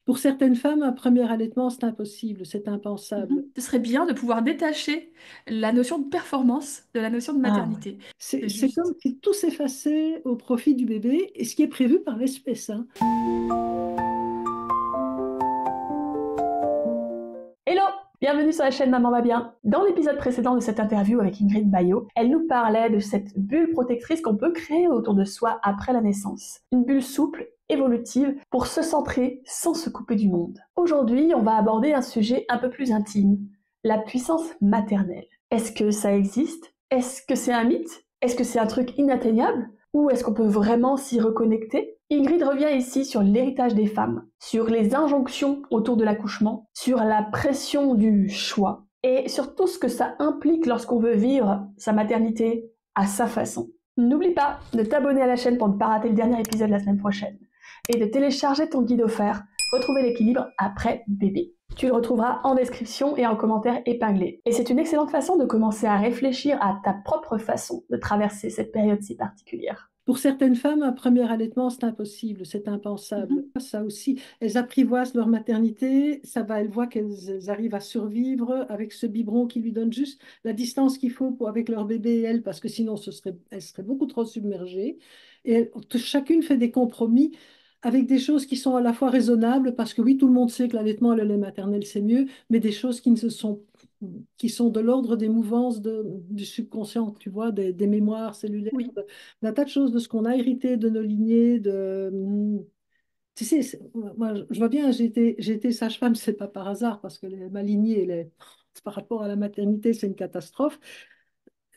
Pour certaines femmes, un premier allaitement, c'est impossible, c'est impensable. Ce serait bien de pouvoir détacher la notion de performance de la notion de Ah ouais. maternité. C'est De c'est comme juste. si tout s'effaçait au profit du bébé, et ce qui est prévu par l'espèce, hein. Hello! Bienvenue sur la chaîne Maman va bien. Dans l'épisode précédent de cette interview avec Ingrid Bayo, elle nous parlait de cette bulle protectrice qu'on peut créer autour de soi après la naissance. Une bulle souple, évolutive, pour se centrer sans se couper du monde. Aujourd'hui, on va aborder un sujet un peu plus intime, la puissance maternelle. Est-ce que ça existe? Est-ce que c'est un mythe? Est-ce que c'est un truc inatteignable? Ou est-ce qu'on peut vraiment s'y reconnecter? Ingrid revient ici sur l'héritage des femmes, sur les injonctions autour de l'accouchement, sur la pression du choix et sur tout ce que ça implique lorsqu'on veut vivre sa maternité à sa façon. N'oublie pas de t'abonner à la chaîne pour ne pas rater le dernier épisode la semaine prochaine et de télécharger ton guide offert Retrouver l'équilibre après bébé. Tu le retrouveras en description et en commentaire épinglé. Et c'est une excellente façon de commencer à réfléchir à ta propre façon de traverser cette période si particulière. Pour certaines femmes, un premier allaitement, c'est impossible, c'est impensable. Mhm. Ça aussi, elles apprivoisent leur maternité, ça va, elles voient qu'elles arrivent à survivre avec ce biberon qui lui donne juste la distance qu'il faut avec leur bébé et elles, parce que sinon, elles seraient beaucoup trop submergées. Et chacune fait des compromis avec des choses qui sont à la fois raisonnables, parce que oui, tout le monde sait que l'allaitement et le lait maternel, c'est mieux, mais des choses qui sont de l'ordre des mouvances du subconscient, tu vois, des mémoires cellulaires, Oui. d'un tas de choses de ce qu'on a hérité de nos lignées, tu sais, moi, je vois bien, j'ai été sage-femme, c'est pas par hasard, parce que ma lignée, par rapport à la maternité, c'est une catastrophe.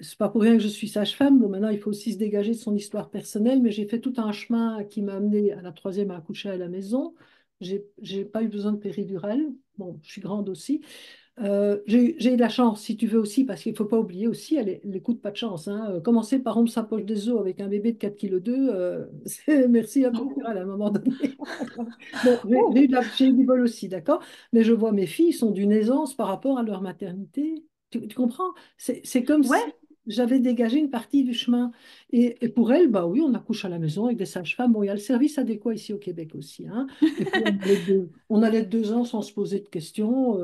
C'est pas pour rien que je suis sage-femme. Bon, maintenant, il faut aussi se dégager de son histoire personnelle, mais j'ai fait tout un chemin qui m'a amené à la troisième à accoucher à la maison. J'ai pas eu besoin de péridurale. Bon, je suis grande aussi. J'ai eu de la chance, si tu veux aussi, parce qu'il ne faut pas oublier aussi les coups de pas de chance, hein. Commencer par rompre sa poche des os avec un bébé de 4,2 kg, merci la péridurale à un moment donné. Bon, Oh, j'ai eu du bol aussi, d'accord? Mais je vois mes filles sont d'une aisance par rapport à leur maternité. Tu comprends? C'est comme si ouais, j'avais dégagé une partie du chemin. Et pour elles, bah oui, on accouche à la maison avec des sages-femmes. Bon, il y a le service adéquat ici au Québec aussi, hein. Et puis on allait de 2 ans sans se poser de questions.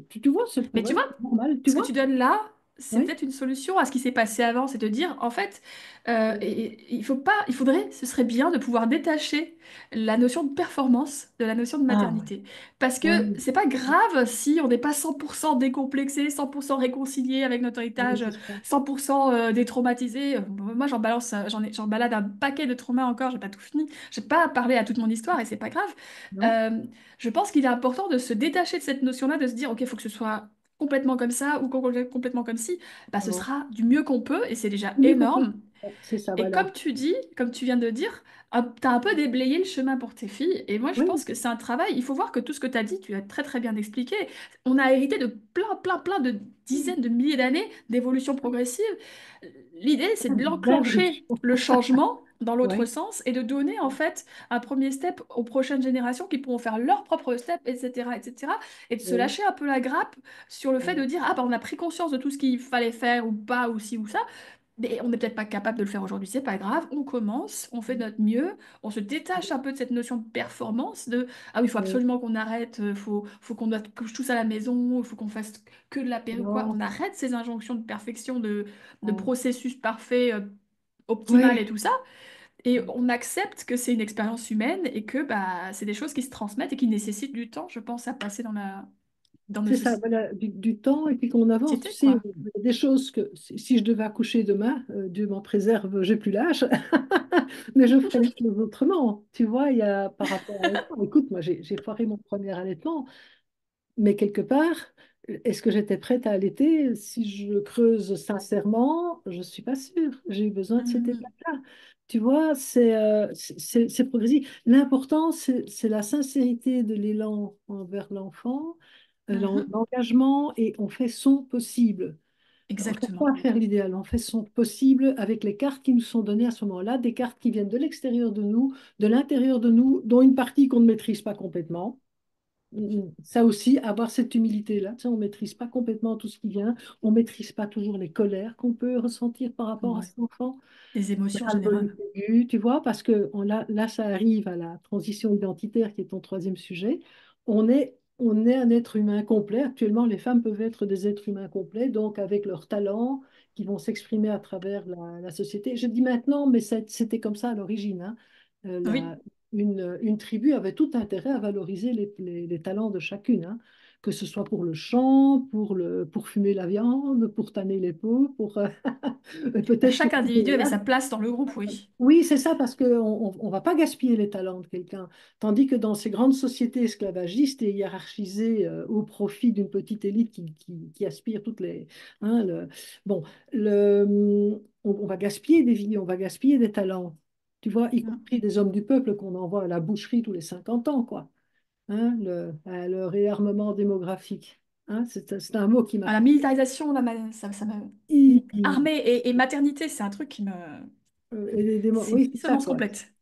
Tu vois, c'est mais pour tu elles, vois, c'est normal. Tu ce que vois? tu donnes là, c'est Oui, peut-être une solution à ce qui s'est passé avant, c'est de dire, en fait, il faut pas, il faudrait, ce serait bien de pouvoir détacher la notion de performance de la notion de ah ouais, maternité. Parce que ouais, c'est pas grave si on n'est pas 100% décomplexé, 100% réconcilié avec notre oui, héritage, c'est ça. 100% détraumatisé. Moi, j'en balance, j'en balade un paquet de traumas encore, j'ai pas tout fini. J'ai pas parlé à toute mon histoire et c'est pas grave. Non? Euh, je pense qu'il est important de se détacher de cette notion-là, de se dire, ok, il faut que ce soit complètement comme ça ou complètement comme ci, bah, ce Non. sera du mieux qu'on peut et c'est déjà Mieux qu'on peut. énorme. C'est ça, Et voilà. comme tu dis, comme tu viens de dire, tu as un peu déblayé le chemin pour tes filles. Et moi, je pense Oui, que c'est un travail. Il faut voir que tout ce que tu as dit, tu l'as très très bien expliqué. On a hérité de plein de dizaines de milliers d'années d'évolution progressive. L'idée, c'est de l'enclencher d'injonction. le changement dans l'autre Oui, sens et de donner en fait un premier step aux prochaines générations qui pourront faire leur propre step, etc., etc. Et de se oui, lâcher un peu la grappe sur le fait de oui, dire, ah bah on a pris conscience de tout ce qu'il fallait faire ou pas, ou ci ou ça. Mais on n'est peut-être pas capable de le faire aujourd'hui, c'est pas grave, on commence, on fait de notre mieux, on se détache un peu de cette notion de performance, de ah oui, il faut oui. absolument qu'on arrête, faut qu'on couche tous à la maison, il faut qu'on fasse que de la péri ou quoi. Non. On arrête ces injonctions de perfection, de Non. processus parfait, optimal et Oui. tout ça, et on accepte que c'est une expérience humaine et que bah, c'est des choses qui se transmettent et qui nécessitent du temps, je pense, à passer dans nos C'est ça, voilà, du temps et puis qu'on avance. Tu sociétés, sais, quoi. il y a des choses que si je devais accoucher demain, Dieu m'en préserve, j'ai plus l'âge, mais je ferais les choses autrement. Tu vois, il y a par rapport à l'allaitement. Écoute, moi, j'ai foiré mon premier allaitement, mais quelque part, est-ce que j'étais prête à allaiter? Si je creuse sincèrement, je ne suis pas sûre. J'ai eu besoin de cette Mhm. étape-là. Tu vois, c'est progressif. L'important, c'est la sincérité de l'élan envers l'enfant, Mhm. l'engagement, et on fait son possible. On ne cherche pas Exactement. à faire l'idéal, on fait son possible avec les cartes qui nous sont données à ce moment-là, des cartes qui viennent de l'extérieur de nous, de l'intérieur de nous, dont une partie qu'on ne maîtrise pas complètement. Ça aussi, avoir cette humilité-là, tu sais, on ne maîtrise pas complètement tout ce qui vient, on ne maîtrise pas toujours les colères qu'on peut ressentir par rapport à Ouais. ses enfants, Les émotions en ras-le-bol général. aigu, tu vois, parce que là, ça arrive à la transition identitaire qui est ton troisième sujet. On est un être humain complet. Actuellement, les femmes peuvent être des êtres humains complets, donc avec leurs talents qui vont s'exprimer à travers la société. Je dis maintenant, mais c'était comme ça à l'origine, hein. Oui. Une tribu avait tout intérêt à valoriser les talents de chacune, hein. Que ce soit pour le chant, pour fumer la viande, pour tanner les peaux, peut-être Chaque pour individu avait sa place dans le groupe, oui. oui, c'est ça, parce qu'on ne va pas gaspiller les talents de quelqu'un. Tandis que dans ces grandes sociétés esclavagistes et hiérarchisées au profit d'une petite élite qui aspire toutes les... hein, bon, on va gaspiller des vies, on va gaspiller des talents. Tu vois, y Mm. compris des hommes du peuple qu'on envoie à la boucherie tous les 50 ans, quoi. Hein, le réarmement démographique. Hein, c'est un mot qui m'a À la militarisation, ça me... hyper... Armée et maternité, c'est un truc qui me... C'est une oui, c'est ça, dissonance quoi. complète.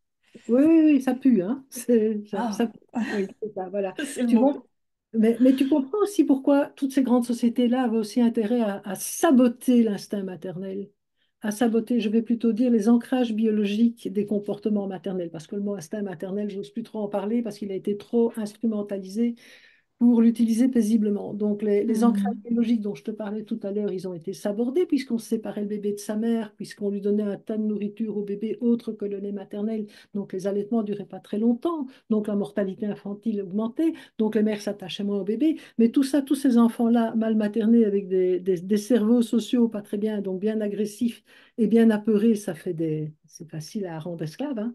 Oui, oui, oui, ça pue, hein. Ça Ah, pue. Oui, c'est ça, voilà. c'est le Tu mot. vois, mais tu comprends aussi pourquoi toutes ces grandes sociétés-là avaient aussi intérêt à saboter l'instinct maternel, à saboter, je vais plutôt dire, les ancrages biologiques des comportements maternels, parce que le mot instinct maternel, je n'ose plus trop en parler parce qu'il a été trop instrumentalisé pour l'utiliser paisiblement. Donc, les ancrages Hmm. biologiques dont je te parlais tout à l'heure, ils ont été sabordés puisqu'on séparait le bébé de sa mère, puisqu'on lui donnait un tas de nourriture au bébé autre que le lait maternel. Donc, les allaitements ne duraient pas très longtemps. Donc, la mortalité infantile augmentait. Donc, les mères s'attachaient moins au bébé. Mais tout ça, tous ces enfants-là, mal maternés, avec des cerveaux sociaux pas très bien, donc bien agressifs et bien apeurés, c'est facile à rendre esclave, hein.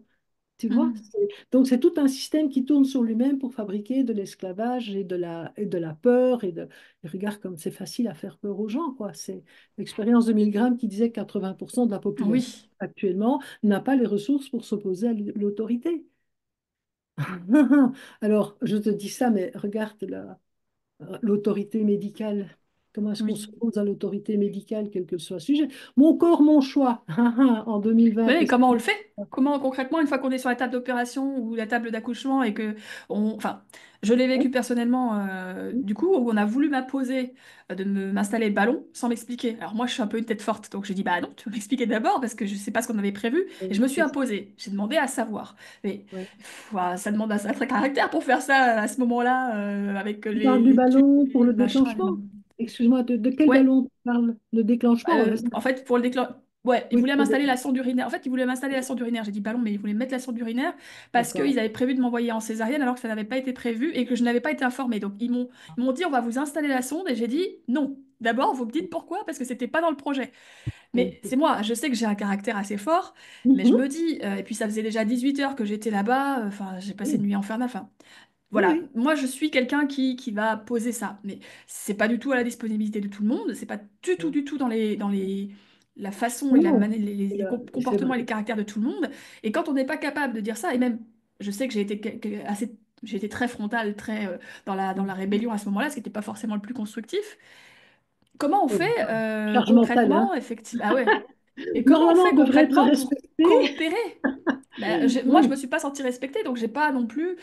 Tu vois? Hmm. Donc, c'est tout un système qui tourne sur lui-même pour fabriquer de l'esclavage et de la peur. Et regarde comme c'est facile à faire peur aux gens, quoi. C'est l'expérience de Milgram qui disait que 80% de la population Oui. actuellement n'a pas les ressources pour s'opposer à l'autorité. Alors, je te dis ça, mais regarde l'autorité médicale. Comment est-ce qu'on Oui. s'oppose à l'autorité médicale, quel que soit le sujet? Mon corps, mon choix. En 2020, Mais qu'est-ce comment on le fait? Comment concrètement, une fois qu'on est sur la table d'opération ou la table d'accouchement et que enfin, je l'ai vécu personnellement, du coup, où on a voulu m'imposer m'installer le ballon sans m'expliquer. Alors moi, je suis un peu une tête forte, donc j'ai dit bah non, tu vas m'expliquer d'abord parce que je sais pas ce qu'on avait prévu et je me suis c'est ça. imposée. J'ai demandé à savoir. Mais Ouais. ça demande un sacré caractère pour faire ça à ce moment-là, avec Tu parles du les tubes, ballon pour le les machins. déclenchement? Excuse-moi, de quel Ouais, ballon tu parles? Le déclenchement, ouais, en fait, pour le déclencher. Ouais, ils oui, voulaient le m'installer la déclenchement. sonde urinaire. En fait, ils voulaient m'installer la sonde urinaire. J'ai dit, bah non, mais ils voulaient mettre la sonde urinaire parce D'accord. qu'ils avaient prévu de m'envoyer en césarienne alors que ça n'avait pas été prévu et que je n'avais pas été informée. Donc, ils m'ont dit, on va vous installer la sonde. Et j'ai dit, non. D'abord, vous me dites pourquoi, parce que c'était pas dans le projet. Oui, Mais c'est c'est ça. moi, je sais que j'ai un caractère assez fort, mais je Mhm. me dis, et puis ça faisait déjà 18 heures que j'étais là-bas, enfin, j'ai passé une Oui, nuit infernale. Enfin, oui, voilà, oui. moi je suis quelqu'un qui va poser ça, mais c'est pas du tout à la disponibilité de tout le monde, c'est pas du tout la façon et Non, non. Et c'est comportements vrai. et les caractères de tout le monde. Et quand on n'est pas capable de dire ça, et même, je sais que j'ai été très frontale, très dans la rébellion à ce moment-là, ce qui n'était pas forcément le plus constructif. Comment on Oui. fait Charge mentale, hein. concrètement, effectivement, ah ouais, et comment on Normalement, fait on devrait être concrètement pour respecté. coopérer? Moi, je me Oui. suis pas sentie respectée, donc j'ai pas non plus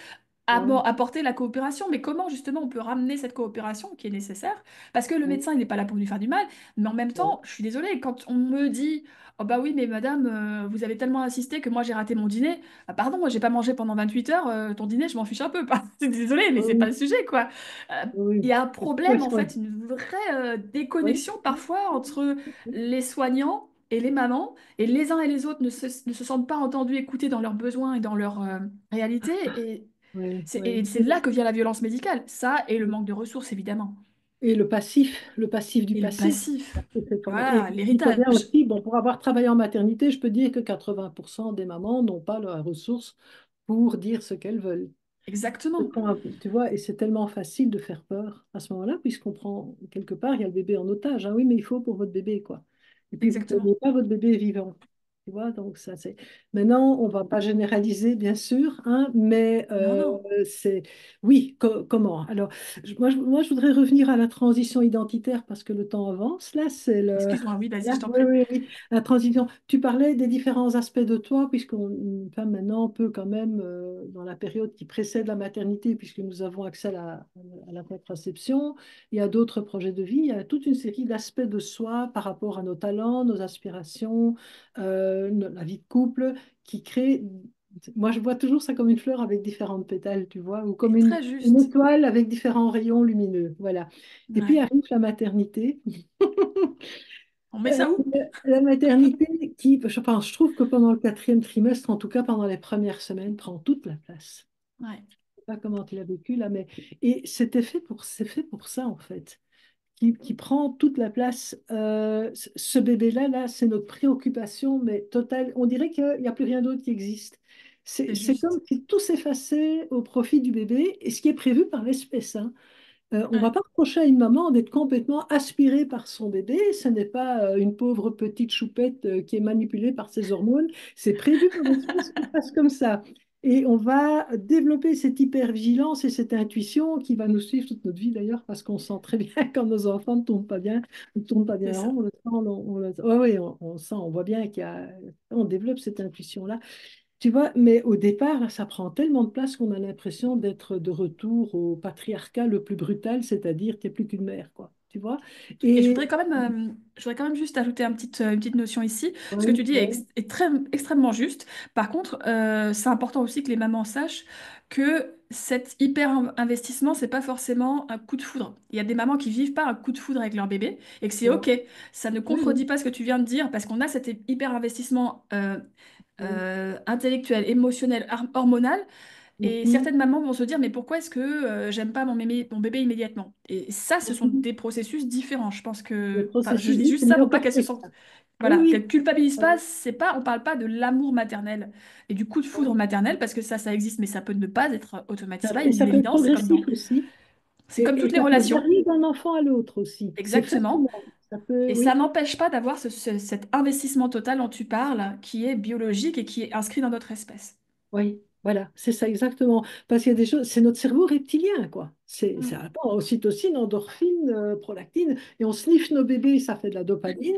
Ouais. apporter la coopération. Mais comment justement on peut ramener cette coopération qui est nécessaire? Parce que le Oui. médecin, il n'est pas là pour lui faire du mal, mais en même Oui. temps, je suis désolée, quand on me dit, oh bah oui, mais madame, vous avez tellement insisté que moi j'ai raté mon dîner. Ah, pardon, moi j'ai pas mangé pendant 28 heures, ton dîner, je m'en fiche un peu. Désolée, mais c'est pas Oui. le sujet, quoi. Il Oui. y a un Oui. problème, en Oui. fait, une vraie Oui. déconnexion parfois entre les soignants et les mamans, et les uns et les autres ne se sentent pas entendus, écoutés dans leurs besoins et dans leur réalité, et Oui. et Oui. c'est là que vient la violence médicale. Ça et le manque de ressources, évidemment. Et le passif du Et le passif. passif. Et Voilà, il faut bien l'héritage. aussi, bon, pour avoir travaillé en maternité, je peux dire que 80% des mamans n'ont pas la ressource pour dire ce qu'elles veulent. Exactement. Tu vois, et c'est tellement facile de faire peur à ce moment-là, puisqu'on prend, quelque part, il y a le bébé en otage. Ah oui, mais il faut pour votre bébé, quoi. Et puis, vous ne Exactement. prenez pas votre bébé vivant. Tu vois, donc ça c'est. Maintenant, on va pas généraliser, bien sûr, hein, mais Non, non. c'est. Oui, comment? Alors, moi, je voudrais revenir à la transition identitaire parce que le temps avance. Là, c'est le. Excuse-moi, oui, vas-y, je Là, t'en oui, prie. oui, oui. La transition. Tu parlais des différents aspects de toi, puisqu'une femme maintenant peut quand même, dans la période qui précède la maternité, puisque nous avons accès à la contraception, il y a d'autres projets de vie, il y a toute une série d'aspects de soi par rapport à nos talents, nos aspirations, la vie de couple, qui crée. Moi, je vois toujours ça comme une fleur avec différentes pétales, tu vois, ou comme Et très une juste. étoile avec différents rayons lumineux. Voilà. Et puis Ouais. arrive la maternité. On met ça où? La maternité qui, je trouve que pendant le quatrième trimestre, en tout cas pendant les premières semaines, prend toute la place. Ouais, Je sais pas comment tu l'as vécu là, mais et c'est fait pour ça en fait, qui prend toute la place. Ce bébé-là, là, c'est notre préoccupation, mais totale. On dirait qu'il n'y a plus rien d'autre qui existe. c'est C'est comme juste. si tout s'effaçait au profit du bébé, et ce qui est prévu par l'espèce, hein. On va Ouais, pas reprocher à une maman d'être complètement aspirée par son bébé. Ce n'est pas une pauvre petite choupette qui est manipulée par ses hormones. C'est prévu par l'espèce qui passe comme ça. Et on va développer cette hypervigilance et cette intuition qui va nous suivre toute notre vie d'ailleurs, parce qu'on sent très bien quand nos enfants ne tournent pas c'est bien ça. rond. On le sent, ouais, ouais, on sent, on voit bien on développe cette intuition-là. Tu vois, mais au départ, là, ça prend tellement de place qu'on a l'impression d'être de retour au patriarcat le plus brutal, c'est-à-dire qu'il n'y a plus qu'une mère, quoi. Tu vois? Et Et je voudrais quand même juste ajouter une petite notion ici. Ce que oui, tu dis oui, est extrêmement juste. Par contre, c'est important aussi que les mamans sachent que cet investissement, c'est pas forcément un coup de foudre. Il y a des mamans qui vivent pas un coup de foudre avec leur bébé et que c'est non, OK. Ça ne oui, contredit oui, pas ce que tu viens de dire parce qu'on a cet hyper investissement oui. intellectuel, émotionnel, hormonal. Et Mhm, certaines mamans vont se dire, mais pourquoi est-ce que j'aime pas mon bébé immédiatement? Et ça, ce sont mhm. des processus différents. Je pense Le que, enfin, je processus, dis oui, juste c'est ça pour pas qu'elle se néocortex, sente, ça. Oui, voilà, oui. qu'elle culpabilise pas. Ouais, C'est pas, on parle pas de l'amour maternel et du coup de foudre ouais. maternel parce que ça existe, mais ça peut ne pas être automatique. C'est pas Et ça une peut être évidence. progressif aussi. C'est comme Et toutes les ça peut relations, varier d'un enfant à l'autre aussi. C'est exactement. fascinant. Ça peut, Et ça oui. n'empêche pas d'avoir cet investissement total dont tu parles, qui est biologique et qui est inscrit dans notre espèce. Oui, voilà, c'est ça exactement. Parce qu'il y a des choses, c'est notre cerveau reptilien, quoi. C'est Mm. un peu ocytocine, endorphine, prolactine, et on sniffe nos bébés, ça fait de la dopamine.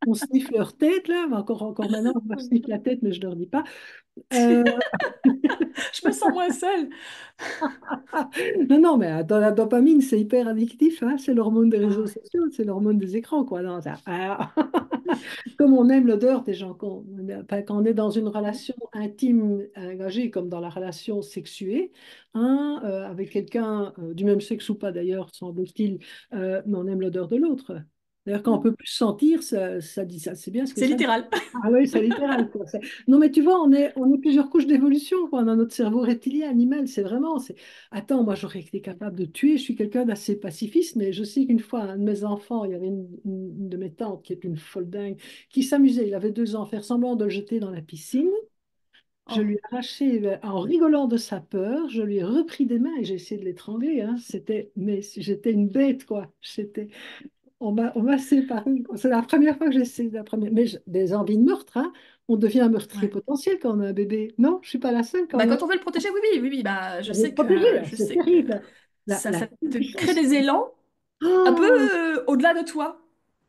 On sniffe leur tête, là, encore maintenant, on leur sniffe la tête, mais je ne leur dis pas. Euh, Je me sens moins seule. non, non, mais dans la dopamine, c'est hyper addictif, hein. C'est l'hormone des Ah réseaux ouais. sociaux, c'est l'hormone des écrans, quoi. Non, comme on aime l'odeur des gens, enfin, quand on est dans une relation intime, engagée, comme dans la relation sexuée, hein, avec quelqu'un du même sexe ou pas d'ailleurs, semble-t-il, mais on aime l'odeur de l'autre. D'ailleurs, quand on Mm. peut plus sentir, ça dit ça, c'est bien ce que C'est ça dit. littéral. Ah oui, c'est littéral, quoi. Non, mais tu vois, on est plusieurs couches d'évolution, quoi. Dans notre cerveau reptilien, animal, c'est vraiment. Attends, moi, j'aurais été capable de tuer. Je suis quelqu'un d'assez pacifiste, mais je sais qu'une fois, un de mes enfants, il y avait une de mes tantes qui est une folle dingue, qui s'amusait. Il avait 2 ans, faire semblant de le jeter dans la piscine. Je lui Oh. ai arraché, en rigolant de sa peur, je lui ai repris des mains et j'ai essayé de l'étrangler, hein. Mais j'étais une bête, quoi. On m'a séparés, quoi. C'est la première fois que j'essaie, mais des envies de meurtre, hein. On devient un meurtrier Ouais. potentiel quand on a un bébé. Non, je suis pas la seule quand Bah, même. quand on veut le protéger, oui, oui, oui, oui, bah, On veut le protéger, hein. je C'est sais que terrible. La ça te crée puissance. des élans un peu Oh, au-delà de toi.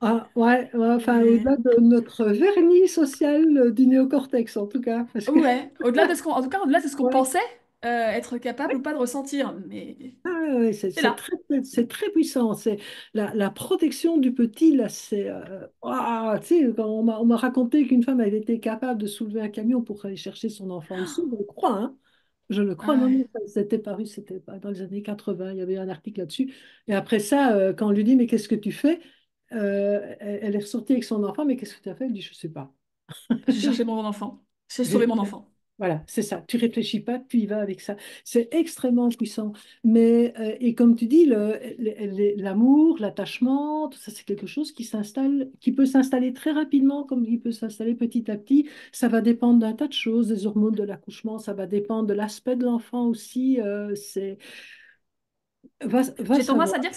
ah, ouais, ouais, enfin, Et au-delà de notre vernis social du néocortex, en tout cas. Parce que, ouais, au-delà de ce qu'on, en tout cas, au-delà de ce qu'on ouais, pensait être capable ou ouais. pas de ressentir, mais Ah, ouais, ouais, c'est là. c'est très puissant. C'est la protection du petit, là, c'est. Ouah, tu sais, quand on m'a raconté qu'une femme avait été capable de soulever un camion pour aller chercher son enfant en dessous, je le crois, hein. Je le crois, non, Ouais. non, c'était paru, c'était pas dans les années 80, il y avait un article là-dessus. Et après ça, quand on lui dit, mais qu'est-ce que tu fais? Elle est ressortie avec son enfant, mais qu'est-ce que tu as fait? Elle dit, je sais pas. J'ai cherché mon enfant. J'ai sauvé J'ai- mon enfant. Voilà, c'est ça. Tu réfléchis pas, tu y vas avec ça. C'est extrêmement puissant. Mais, et comme tu dis, l'amour, l'attachement, tout ça, c'est quelque chose qui s'installe, qui peut s'installer très rapidement, comme il peut s'installer petit à petit. Ça va dépendre d'un tas de choses, des hormones de l'accouchement, ça va dépendre de l'aspect de l'enfant aussi. Va J'ai tendance à savoir. dire que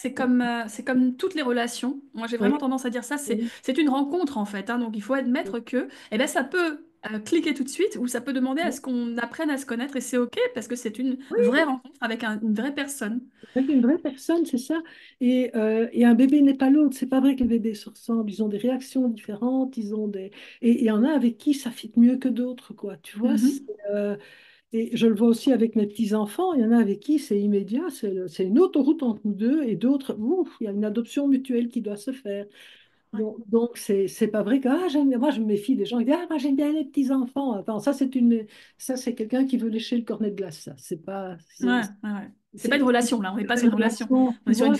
c'est comme toutes les relations. Moi, j'ai vraiment Oui, tendance à dire ça. oui, C'est une rencontre, en fait, hein. Donc, il faut admettre que eh ben, ça peut. cliquer tout de suite, ou ça peut demander à ce qu'on apprenne à se connaître et c'est OK parce que c'est une vraie rencontre avec une vraie personne. Avec une vraie personne, c'est ça. Et un bébé n'est pas l'autre. C'est pas vrai que les bébés se ressemblent. Ils ont des réactions différentes. Ils ont des... Et il y en a avec qui ça fit mieux que d'autres, quoi. Tu vois, Mhm. et je le vois aussi avec mes petits-enfants. Il y en a avec qui c'est immédiat. C'est une autoroute entre nous deux. Et d'autres, ouf, il y a une adoption mutuelle qui doit se faire. Ouais. Donc c'est pas vrai que moi, je me méfie des gens qui disent, ah, moi, j'aime bien les petits-enfants. Attends, ça, c'est quelqu'un qui veut lécher le cornet de glace. Ça, c'est pas. Ouais, ouais, ouais. C'est pas une C'est relation là, on n'est pas pas sur une une relation. relation, On tu est sur une,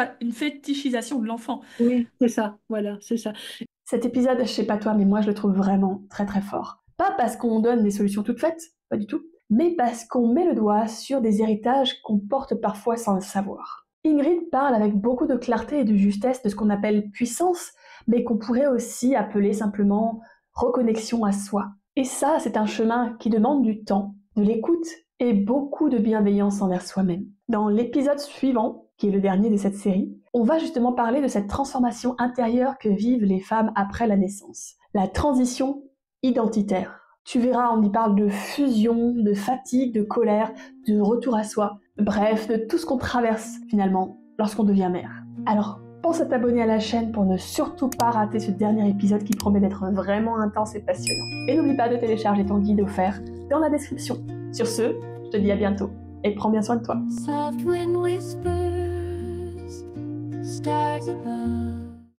vois. une fétichisation de l'enfant. Oui, c'est ça, voilà, c'est ça. Cet épisode, je sais pas toi, mais moi je le trouve vraiment très très fort. Pas parce qu'on donne des solutions toutes faites, pas du tout, mais parce qu'on met le doigt sur des héritages qu'on porte parfois sans le savoir. Ingrid parle avec beaucoup de clarté et de justesse de ce qu'on appelle puissance, mais qu'on pourrait aussi appeler simplement reconnexion à soi. Et ça, c'est un chemin qui demande du temps, de l'écoute et beaucoup de bienveillance envers soi-même. Dans l'épisode suivant, qui est le dernier de cette série, on va justement parler de cette transformation intérieure que vivent les femmes après la naissance. La transition identitaire. Tu verras, on y parle de fusion, de fatigue, de colère, de retour à soi. Bref, de tout ce qu'on traverse finalement lorsqu'on devient mère. Alors, pense à t'abonner à la chaîne pour ne surtout pas rater ce dernier épisode qui promet d'être vraiment intense et passionnant. Et n'oublie pas de télécharger ton guide offert dans la description. Sur ce, je te dis à bientôt et prends bien soin de toi. Soft wind whispers, stars above.